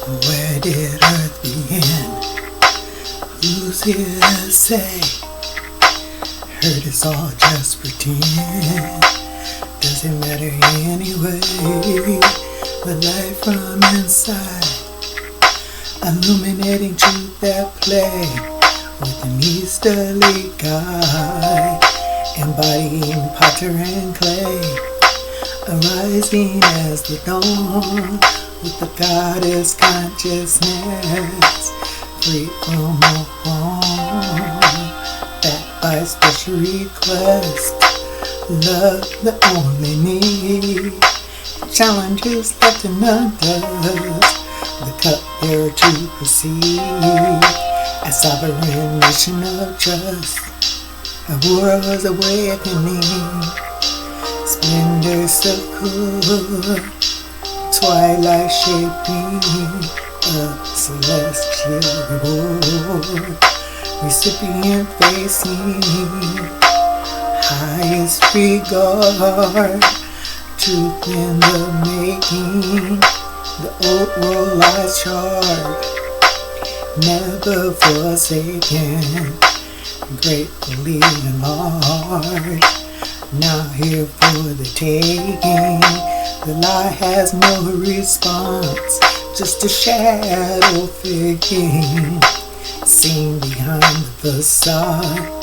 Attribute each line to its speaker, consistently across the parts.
Speaker 1: Where did earth begin? Who's here to say? Heard it's all just pretend. Doesn't matter anyway. The light from inside, illuminating truth at play with an easterly guide, embodying potter and clay, arising as the dawn with the goddess consciousness, free from all harm, backed by special request, love the only need, challenges left in others, the cupbearer to proceed, a sovereign mission of trust, a world's awakening, splendor so cool, twilight shaping a celestial reward, recipient facing highest regard, truth in the making, the old world lies charred, never forsaken, gratefully enlarged, now here for the taking. The lie has no response, just a shadow figure seen behind the facade.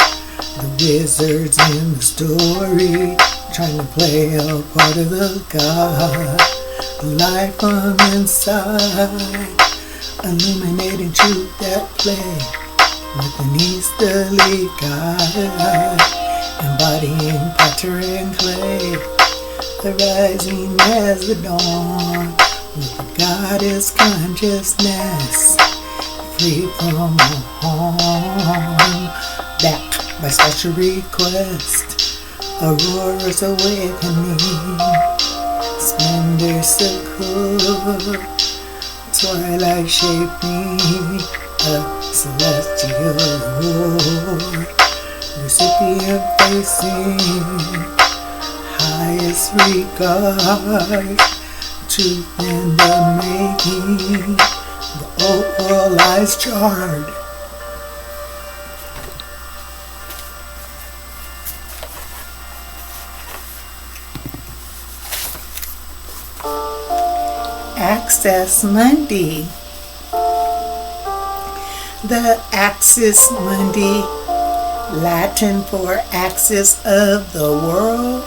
Speaker 1: The wizards in the story trying to play a part of the god. Light from inside, illuminating truth at play with an easterly guide, embodying potter and clay, arising as the dawn with the goddess consciousness, free from all harm, backed by special request, Aurora's awakening, splendor so cool, twilight shaping a celestial reward, recipient facing highest regard, truth in the making, the old world lies charred. Access Mundi. The axis Mundi, Latin for axis of the world,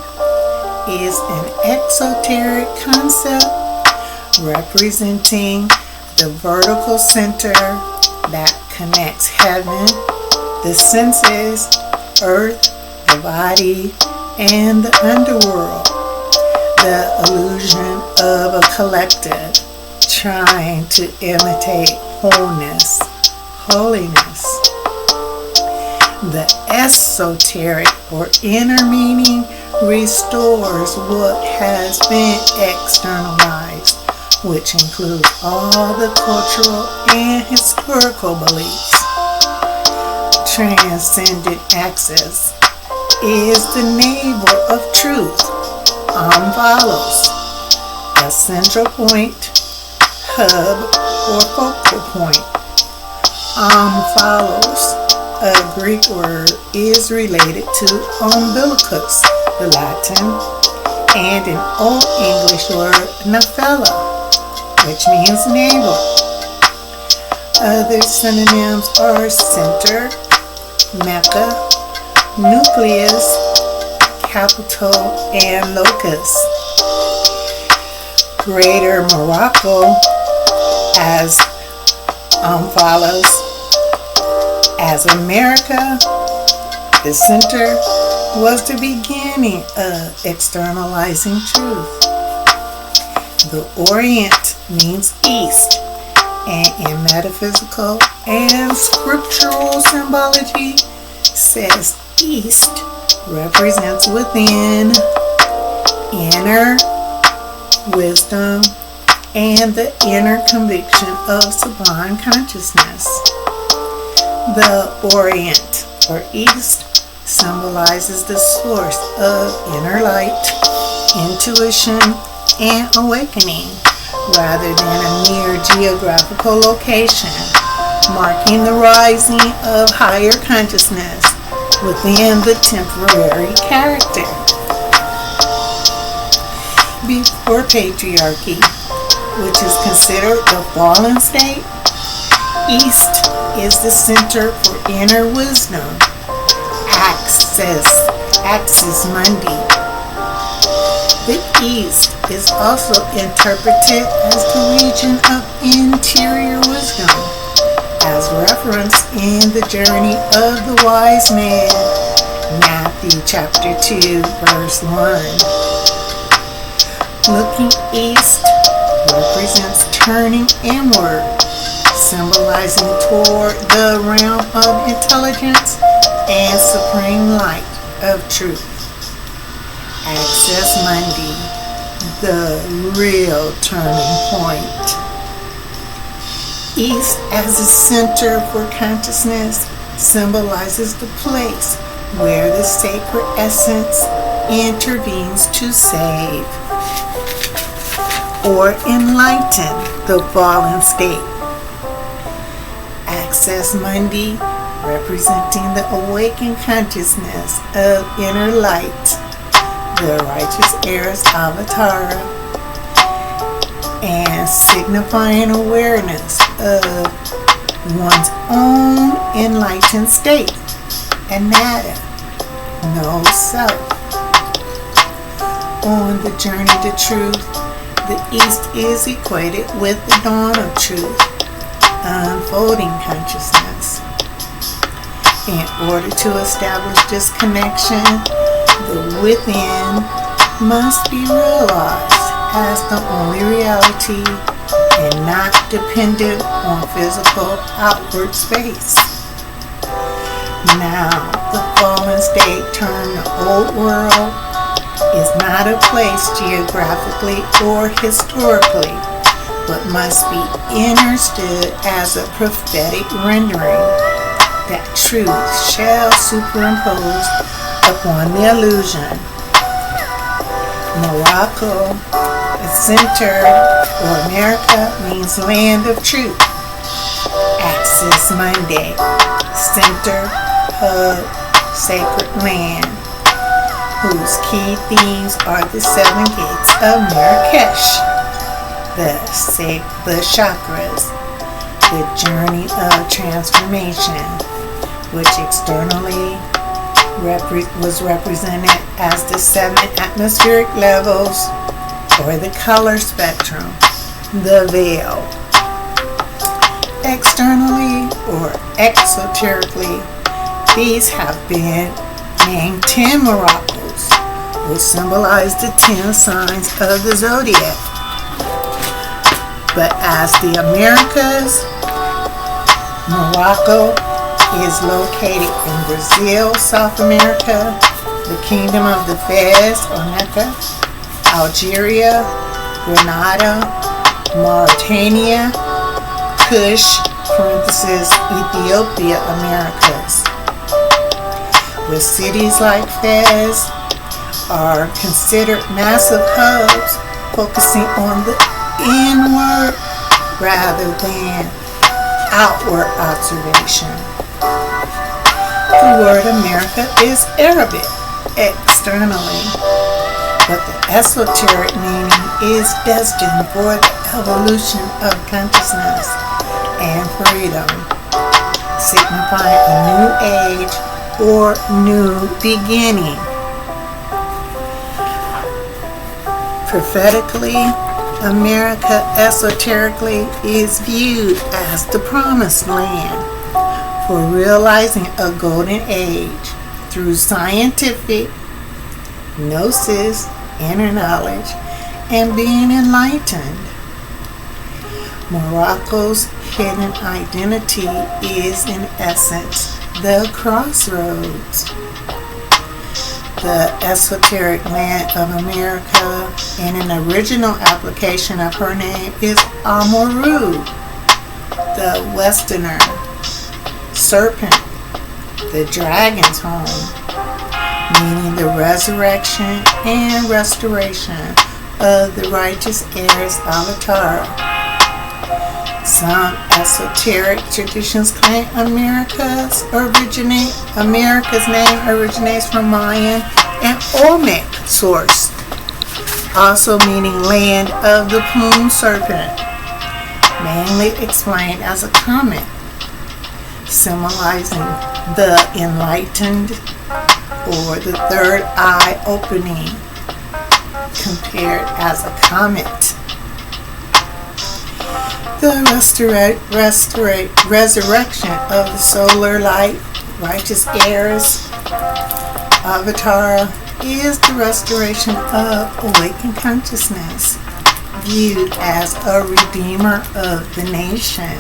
Speaker 1: is an exoteric concept representing the vertical center that connects heaven, the senses, earth, the body, and the underworld. The illusion of a collective trying to imitate wholeness, holiness. The esoteric or inner meaning restores what has been externalized, which includes all the cultural and historical beliefs. Transcendent access is the navel of truth. Follows a central point, hub, or focal point. Follows a Greek word is related to umbilicus, the Latin, and an Old English word navela, which means navel. Other synonyms are center, mecca, nucleus, capital, and locus. Greater Morocco as follows. As America, the center was the beginning of externalizing truth. The Orient means east, and in metaphysical and scriptural symbology says east represents within, inner wisdom, and the inner conviction of sublime consciousness. The Orient, or East, symbolizes the source of inner light, intuition, and awakening, rather than a mere geographical location, marking the rising of higher consciousness within the temporary character. Before patriarchy, which is considered the fallen state, East is the center for inner wisdom, Axis Mundi. The East is also interpreted as the region of interior wisdom, as referenced in the journey of the wise man, Matthew chapter 2, verse 1. Looking east represents turning inward, symbolizing toward the realm of intelligence and supreme light of truth. Access Mundi, the real turning point. East as a center for consciousness symbolizes the place where the sacred essence intervenes to save or enlighten the fallen state. Access Mundi, representing the awakened consciousness of inner light, the righteous heirs avatar, and signifying awareness of one's own enlightened state, Anada, no self. On the journey to truth, the East is equated with the dawn of truth, unfolding consciousness. In order to establish this connection, the within must be realized as the only reality and not dependent on physical outward space. Now, the fallen state termed the old world is not a place geographically or historically, but must be understood as a prophetic rendering that truth shall superimpose upon the illusion. Morocco, the center, or America, means land of truth. Axis Mundi, center, hub, sacred land, whose key themes are the 7 gates of Marrakesh, the chakras, the journey of transformation, which externally was represented as the 7 atmospheric levels, or the color spectrum, the veil. Externally or exoterically, these have been named 10 Moroccos, which symbolize the 10 signs of the zodiac. But as the Americas, Morocco is located in Brazil, South America, the Kingdom of the Fez, or Mecca, Algeria, Grenada, Mauritania, Kush, Ethiopia, Americas. With cities like Fez are considered massive hubs focusing on the inward rather than outward observation. The word America is Arabic externally, but the esoteric meaning is destined for the evolution of consciousness and freedom, signifying a new age or new beginning. Prophetically, America esoterically is viewed as the promised land for realizing a golden age through scientific gnosis, inner knowledge, and being enlightened. Morocco's hidden identity is, in essence, the crossroads. The esoteric land of America, in an original application of her name, is Amoru, the Westerner, serpent, the dragon's home, meaning the resurrection and restoration of the righteous heirs of Tara. Some esoteric traditions claim America's name originates from Mayan and Olmec source, also meaning land of the plumed serpent, mainly explained as a comet, symbolizing the enlightened or the third eye opening, compared as a comet. The resurrection of the solar light, righteous heirs, Avatar, is the restoration of awakened consciousness, viewed as a redeemer of the nation.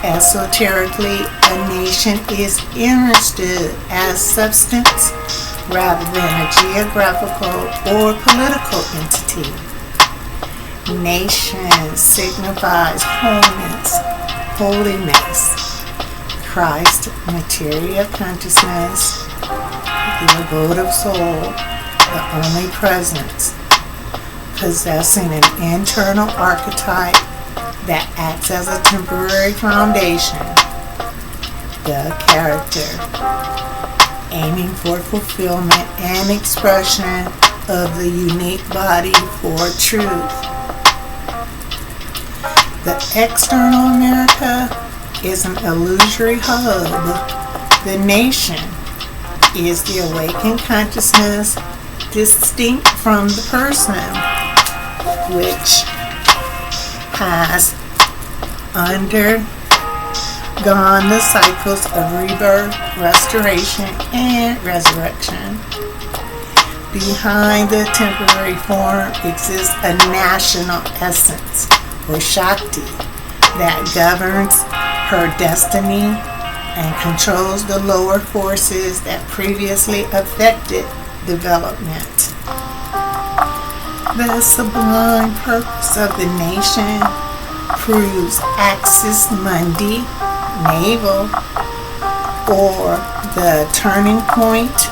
Speaker 1: Esoterically, a nation is understood as substance rather than a geographical or political entity. Nation signifies holiness, Christ, material consciousness, the abode of soul, the only presence, possessing an internal archetype that acts as a temporary foundation, the character, aiming for fulfillment and expression of the unique body for truth. The external America is an illusory hub. The nation is the awakened consciousness distinct from the person, which has undergone the cycles of rebirth, restoration, and resurrection. Behind the temporary form exists a national essence, or Shakti, that governs her destiny and controls the lower forces that previously affected development. The sublime purpose of the nation proves axis Mundi, NAVEL, or the turning point,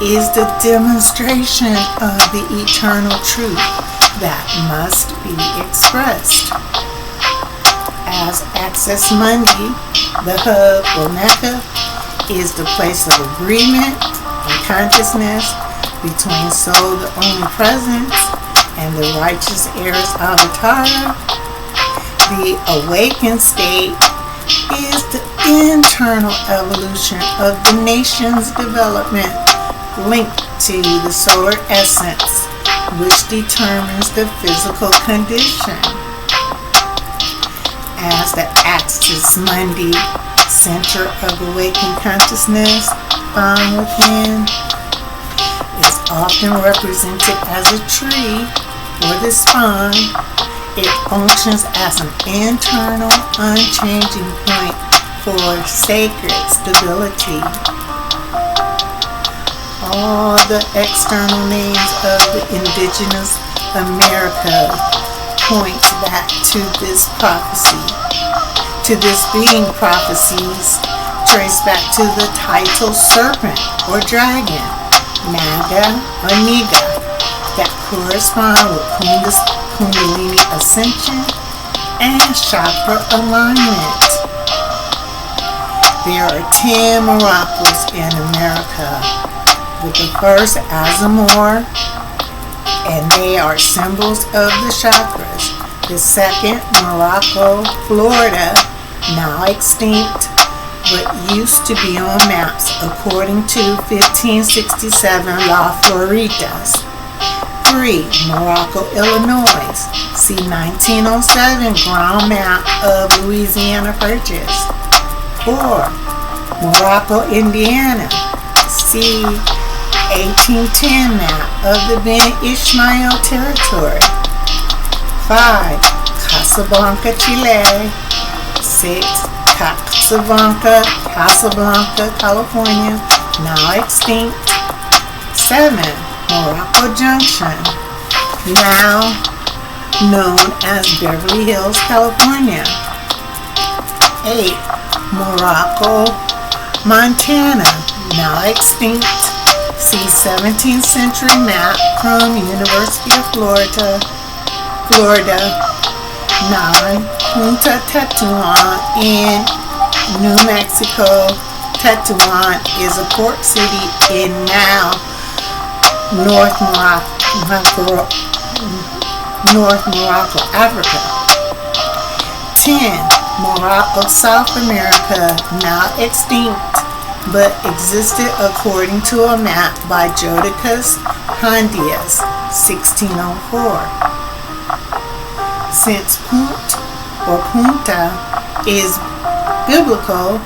Speaker 1: is the demonstration of the eternal truth that must be expressed. As axis Mundi, the hub or Mecca is the place of agreement and consciousness between soul, the only presence, and the righteous heirs of Tara. The awakened state is the internal evolution of the nation's development, linked to the solar essence, which determines the physical condition. As the axis Mundi, center of awakened consciousness found within, is often represented as a tree or the spine. It functions as an internal, unchanging point for sacred stability. All the external names of the indigenous America point back to this prophecy, to this being prophecies trace back to the title serpent or dragon, Naga or Niga, that correspond with Kundalini ascension and chakra alignment. There are 10 Moroccos in America, with the first Azamor, and they are symbols of the chakras. The second, Morocco, Florida, now extinct, but used to be on maps according to 1567 La Floridas. 3, Morocco, Illinois, see 1907 ground map of Louisiana purchase. 4, Morocco, Indiana, see 1810 map of the Ben Ishmael territory. 5, Casablanca, Chile. 6, Casablanca, California, now extinct. 7, Morocco Junction, now known as Beverly Hills, California. 8, Morocco, Montana, now extinct. See 17th century map from University of Florida, 9, Punta Tetuan in New Mexico. Tetuan is a port city in now North Morocco, Africa. 10. Morocco, South America, now extinct, but existed according to a map by Jodocus Hondius, 1604. Since Punta is biblical,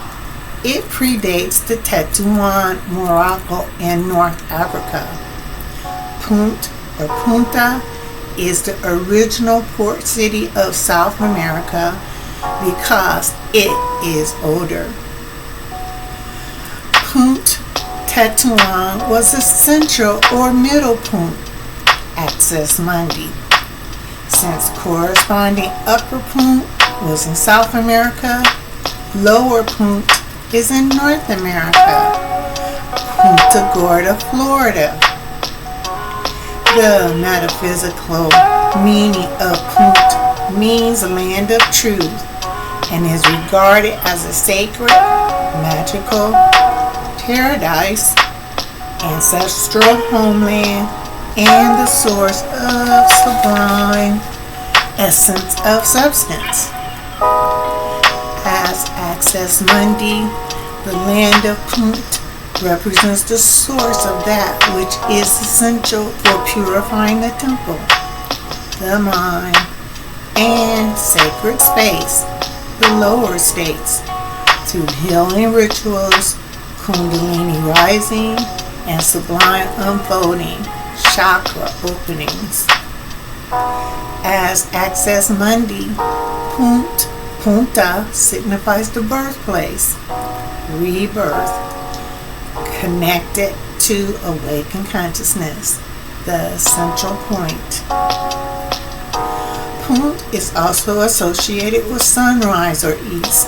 Speaker 1: it predates the Tetuan, Morocco, and North Africa. Punta is the original port city of South America because it is older. Punt Tetuan was the central or middle point, Axis Mundi. Since corresponding upper punt was in South America, lower punt is in North America. Punta Gorda, Florida. The metaphysical meaning of Punt means land of truth and is regarded as a sacred, magical paradise, ancestral homeland, and the source of sublime essence of substance. As Axis Mundi, the land of Punt represents the source of that which is essential for purifying the temple, the mind, and sacred space, the lower states, through healing rituals, kundalini rising, and sublime unfolding, chakra openings. As Axis Mundi, Punta signifies the birthplace, rebirth, connected to awakened consciousness, the central point. Punt is also associated with sunrise or east,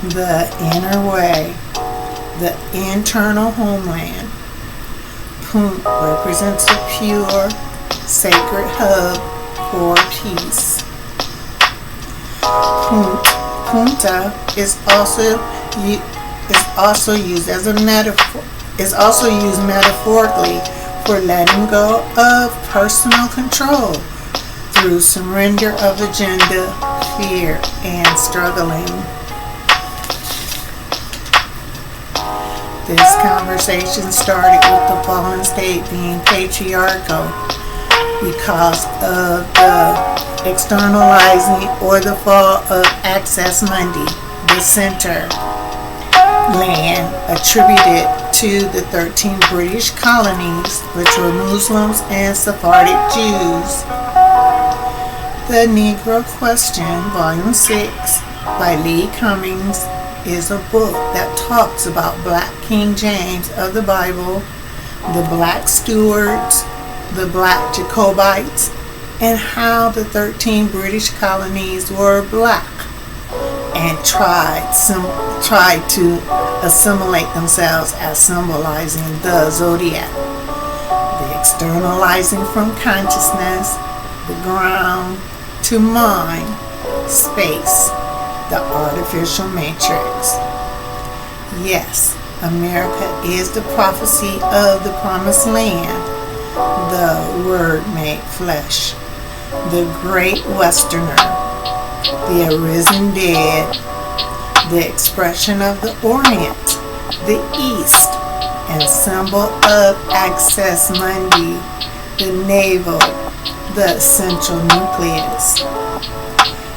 Speaker 1: the inner way, the internal homeland. Punt represents a pure, sacred hub for peace. Punta is also used as a metaphor. Is also used metaphorically for letting go of personal control through surrender of agenda, fear, and struggling. This conversation started with the fallen state being patriarchal because of the externalizing or the fall of Axis Mundi, the center land attributed to the 13 British colonies, which were Muslims and Sephardic Jews. The Negro Question, Volume 6, by Lee Cummings, is a book that talks about Black King James of the Bible, the Black Stewards, the Black Jacobites, and how the 13 British colonies were black and tried to assimilate themselves as symbolizing the zodiac, the externalizing from consciousness, the ground, to mind, space, the artificial matrix. Yes, America is the prophecy of the promised land, the Word made flesh, the great Westerner, the arisen dead, the expression of the Orient, the East, and symbol of Axis Mundi, the navel, the central nucleus.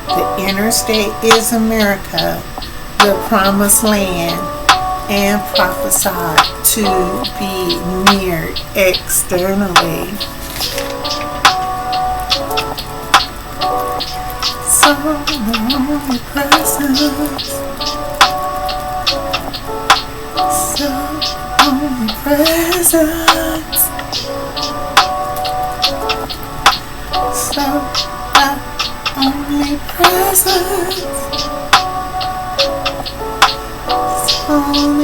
Speaker 1: The inner state is America, the promised land, and prophesied to be mirrored externally. So only presence, so only presence, so only presence, so only